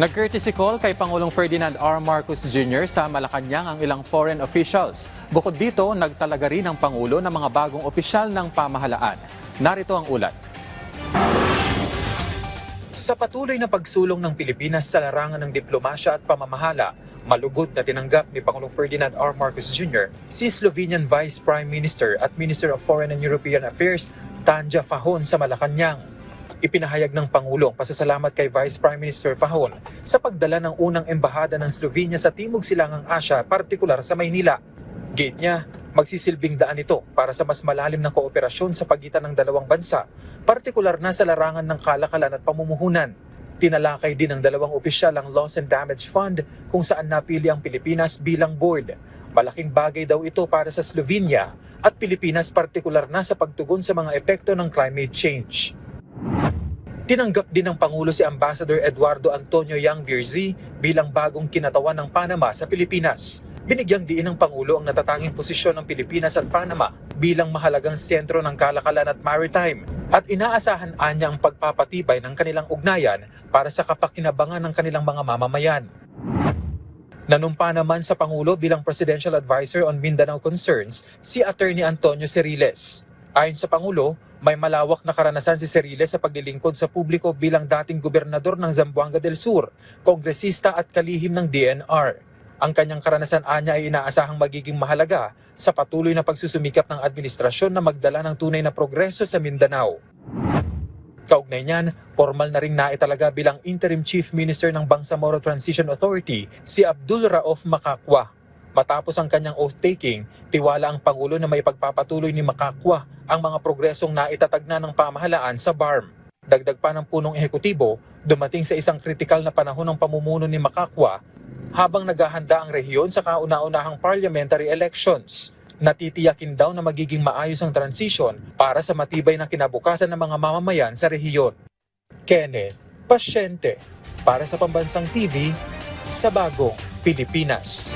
Nag-courtesy call kay Pangulong Ferdinand R. Marcos Jr. sa Malacanang ang ilang foreign officials. Bukod dito, nagtalaga rin ang Pangulo ng mga bagong opisyal ng pamahalaan. Narito ang ulat. Sa patuloy na pagsulong ng Pilipinas sa larangan ng diplomasya at pamamahala, malugod na tinanggap ni Pangulong Ferdinand R. Marcos Jr. si Slovenian Vice Prime Minister at Minister of Foreign and European Affairs Tanja Fajon sa Malacanang. Ipinahayag ng Pangulo ang pasasalamat kay Vice Prime Minister Fajon sa pagdala ng unang embahada ng Slovenia sa Timog Silangang Asya, partikular sa Maynila. Gate niya, magsisilbing daan ito para sa mas malalim na kooperasyon sa pagitan ng dalawang bansa, partikular na sa larangan ng kalakalan at pamumuhunan. Tinalakay din ng dalawang opisyal ang Loss and Damage Fund kung saan napili ang Pilipinas bilang board. Malaking bagay daw ito para sa Slovenia at Pilipinas, partikular na sa pagtugon sa mga epekto ng climate change. Tinanggap din ng Pangulo si Ambassador Eduardo Antonio Yang Virzi bilang bagong kinatawan ng Panama sa Pilipinas. Binigyang diin ng Pangulo ang natatanging posisyon ng Pilipinas at Panama bilang mahalagang sentro ng kalakalan at maritime at inaasahan niya ang pagpapatibay ng kanilang ugnayan para sa kapakinabangan ng kanilang mga mamamayan. Nanumpa naman sa Pangulo bilang Presidential Advisor on Mindanao Concerns si Attorney Antonio Ceriles. Ayon sa Pangulo, may malawak na karanasan si Ceriles sa paglilingkod sa publiko bilang dating gobernador ng Zamboanga del Sur, kongresista at kalihim ng DNR. Ang kanyang karanasan niya ay inaasahang magiging mahalaga sa patuloy na pagsusumikap ng administrasyon na magdala ng tunay na progreso sa Mindanao. Kaugnay niyan, formal na ring naitalaga bilang Interim Chief Minister ng Bangsamoro Transition Authority si Abdul Rauf Makakwa. Matapos ang kanyang oath-taking, tiwala ang Pangulo na may pagpapatuloy ni Makakwa ang mga progresong naitatag na ng pamahalaan sa BARM. Dagdag pa ng punong ehekutibo, dumating sa isang kritikal na panahon ng pamumuno ni Makakwa habang naghahanda ang rehiyon sa kauna-unahang parliamentary elections. Natitiyakin daw na magiging maayos ang transition para sa matibay na kinabukasan ng mga mamamayan sa rehiyon. Kenneth Pasyente, para sa Pambansang TV, sa Bagong Pilipinas.